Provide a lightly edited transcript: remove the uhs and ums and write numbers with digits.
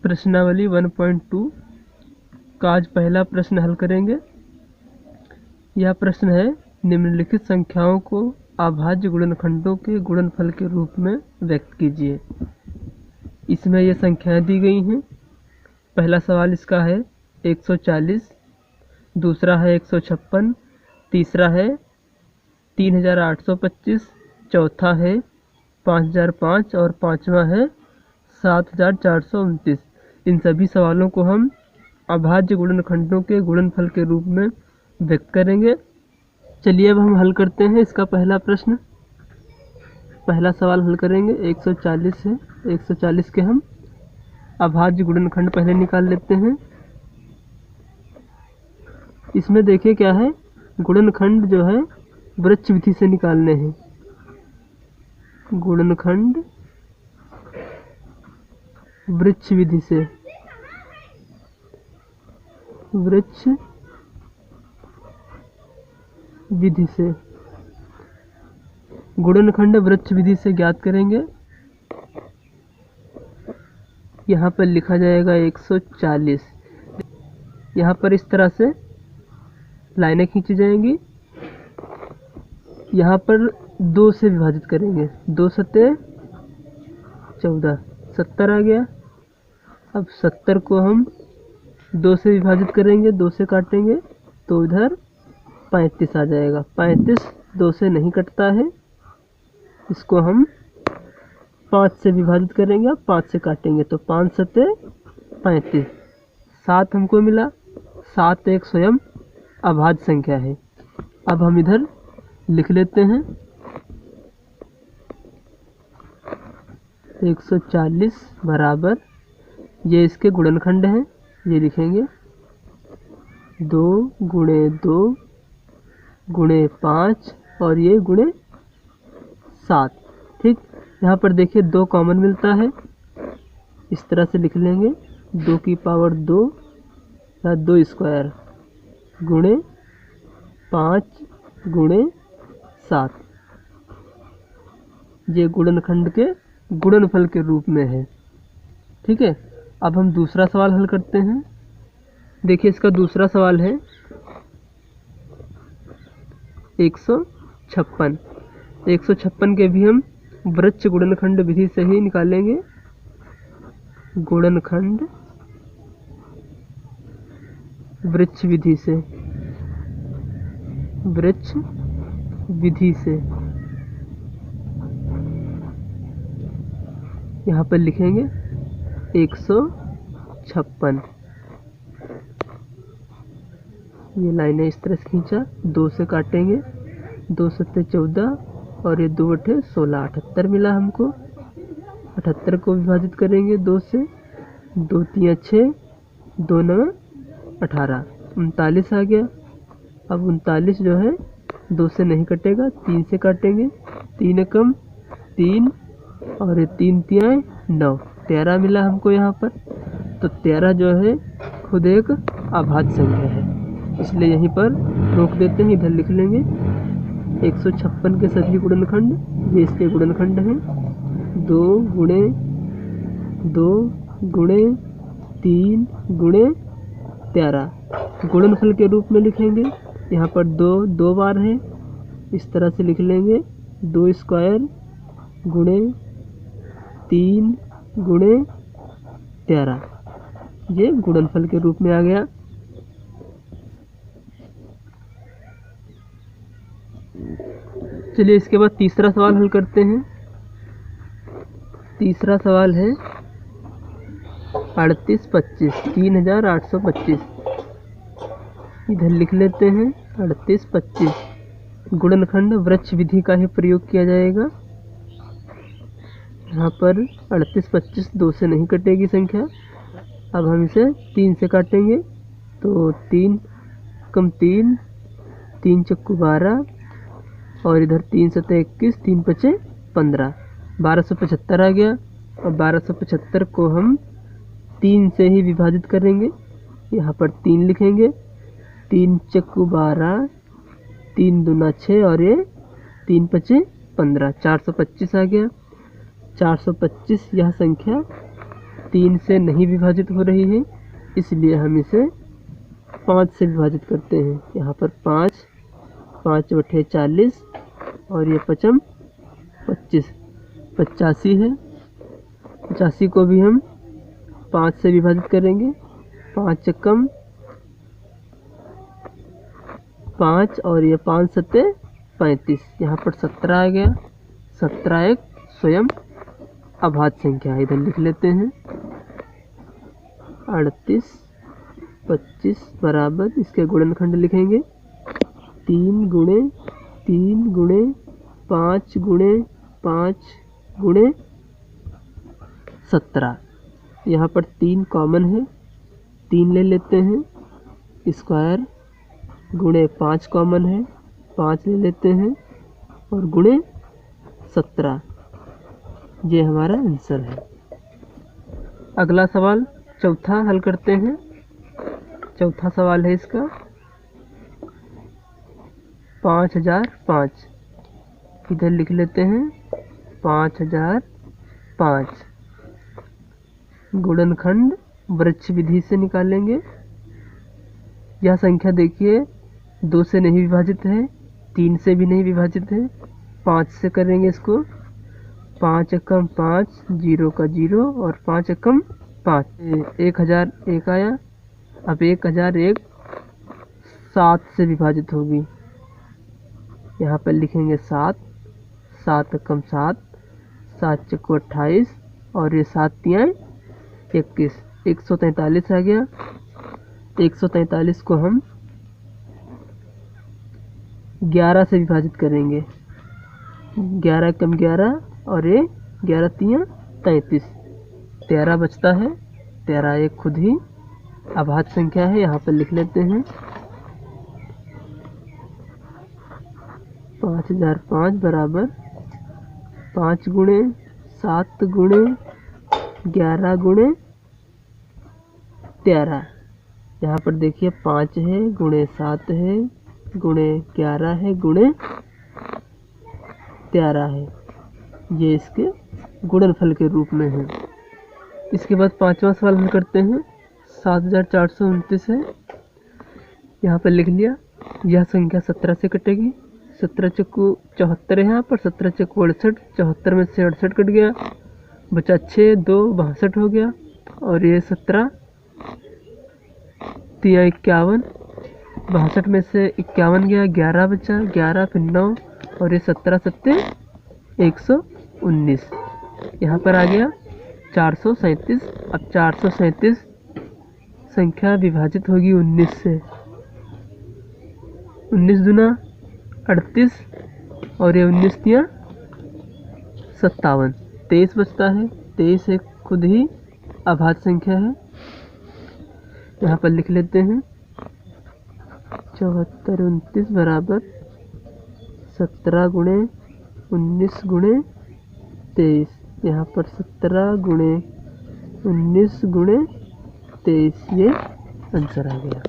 प्रश्नावली 1.2 का आज पहला प्रश्न हल करेंगे। यह प्रश्न है, निम्नलिखित संख्याओं को अभाज्य गुणनखंडों के गुणनफल के रूप में व्यक्त कीजिए। इसमें ये संख्याएं दी गई हैं। पहला सवाल इसका है 140, दूसरा है 156, तीसरा है 3825, चौथा है 5005 और पांचवा है 7429। इन सभी सवालों को हम अभाज्य गुणनखंडों के गुणनफल के रूप में व्यक्त करेंगे। चलिए अब हम हल करते हैं इसका पहला प्रश्न। पहला सवाल हल करेंगे 140 है। 140 के हम अभाज्य गुणनखंड पहले निकाल लेते हैं। इसमें देखिए क्या है, गुणनखंड जो है वृक्ष विधि से निकालने हैं। गुणनखंड वृक्ष विधि से, वृक्ष विधि से गुणनखंड वृक्ष विधि से ज्ञात करेंगे। यहाँ पर लिखा जाएगा 140। यहाँ पर इस तरह से लाइनें खींची जाएंगी। यहाँ पर 2 से विभाजित करेंगे। 2 सत्ते 14, 70 आ गया। अब 70 को हम 2 से विभाजित करेंगे, 2 से काटेंगे तो इधर 35 आ जाएगा। 35 2 से नहीं कटता है। इसको हम 5 से विभाजित करेंगे, अब 5 से काटेंगे तो 5 सत्ते 35। 7 हमको मिला। 7 एक स्वयं अभाज्य संख्या है। अब हम इधर लिख लेते हैं 140 बराबर, ये इसके गुणनखंड हैं, ये लिखेंगे 2 गुणे 2 गुणे 5 और ये गुणे 7। ठीक, यहाँ पर देखिए 2 कॉमन मिलता है, इस तरह से लिख लेंगे 2 की पावर 2 या 2 स्क्वायर गुणे 5 गुणे 7। ये गुणनखंड के गुणनफल के रूप में है। ठीक है, अब हम दूसरा सवाल हल करते हैं। देखिए इसका दूसरा सवाल है 156। 156 के भी हम वृक्ष गुणनखंड विधि से ही निकालेंगे। गुणनखंड वृक्ष विधि से, वृक्ष विधि से यहाँ पर लिखेंगे 156। ये लाइनें इस तरह से खींचा, 2 से काटेंगे, 2 सत्ते 14 और ये 2 अठे 16, 78 मिला हमको। 78 को विभाजित करेंगे 2 से, 2 3 6, 2 9 18, 39 आ गया। अब 39 जो है 2 से नहीं कटेगा, 3 से काटेंगे, 3 एकम 3 और ये 3 तिहाई 9, 13 मिला हमको यहाँ पर। तो 13 जो है खुद एक अभाज्य संख्या है, इसलिए यहीं पर रोक देते हैं। इधर लिख लेंगे 156 के सभी गुणनखंड, ये इसके गुणनखंड हैं। 2 गुणे 2 गुणे 3 गुणे 13 गुणनफल के रूप में लिखेंगे। यहाँ पर 2 बार है, इस तरह से लिख लेंगे 2 स्क्वायर गुणे 3 गुणे 13। ये गुणनफल के रूप में आ गया। चलिए इसके बाद तीसरा सवाल हल करते हैं। तीसरा सवाल है 3825, 3825। इधर लिख लेते हैं 3825। गुणनखंड वृक्ष विधि का ही प्रयोग किया जाएगा। यहाँ पर 3825 2 से नहीं कटेगी संख्या। अब हम इसे 3 से काटेंगे तो 3 कम 3, 3 चक्कू 12 और इधर 3 सत्ते 21, 3 पचे 15, 1275 आ गया। और 1275 को हम 3 से ही विभाजित करेंगे। यहाँ पर 3 लिखेंगे, 3 चक्कू 12, 3 दूना 6 और ये 3 पचे 15, 425 आ गया। 425 यह संख्या 3 से नहीं विभाजित हो रही है, इसलिए हम इसे 5 से विभाजित करते हैं। यहाँ पर 5, 5 बटे 40 और ये 5 25, 85 है। 85 को भी हम 5 से विभाजित करेंगे। 5 कम 5 और ये 5 सत्ते 35, यहाँ पर 17 आ गया। 17 एक स्वयं अभाज्य संख्या है, इधर लिख लेते हैं। 38, 25 बराबर इसके गुणनखंड लिखेंगे 3 गुणे 3 गुणे 5 गुणे 5 गुणे 17। यहाँ पर 3 कॉमन है, 3 ले लेते हैं। स्क्वायर गुणे 5 कॉमन है, 5 ले लेते हैं और गुणे 17। ये हमारा आंसर है। अगला सवाल चौथा हल करते हैं। चौथा सवाल है इसका 5005, इधर लिख लेते हैं 5005। गुणनखंड वृक्ष विधि से निकालेंगे। यह संख्या देखिए 2 से नहीं विभाजित है, 3 से भी नहीं विभाजित है, 5 से करेंगे इसको। 5 कम 5, 0 का 0 और 5 कम 5, 1001 आया। अब 1001 7 से विभाजित होगी, यहाँ पर लिखेंगे 7, 7 कम 7, 7 चक्को 28 और ये 7 तियाँ 21, 143 आ गया। 143 को हम 11 से विभाजित करेंगे। 11 कम 11 और ये 11 तियाँ 33, 13 बचता है। 13 एक खुद ही अभाज्य संख्या है, यहाँ पर लिख लेते हैं। 5005 बराबर 5 गुणे 7 गुणे 11 गुणे 13। यहाँ पर देखिए 5 है गुणे 7 है गुणे 11 है गुणे 13 है, ये इसके गुणनफल के रूप में है। इसके बाद पांचवा सवाल हल करते हैं। 7429 है, यहाँ पर लिख लिया। यह संख्या 17 से कटेगी। 17 चक्कू 74 है, यहाँ पर 17 चक्कू 68, 74 में से 68 कट गया, बचा 6, 2 62 हो गया और ये 17 तिया 51, 62 में से 51 गया, 11 बचा, 11 फिर 9 और ये 17 सत्ते 119, यहाँ पर आ गया 437। अब 437 संख्या विभाजित होगी 19 से। 19 दूना 38 और ये 19 तिया 57, 23 बचता है। 23 एक खुद ही अभाज्य संख्या है, यहाँ पर लिख लेते हैं। 7429 बराबर 17 गुणे 19 गुणे 23, यहाँ पर 17 गुणे 19 गुणे 23, ये आंसर आ गया।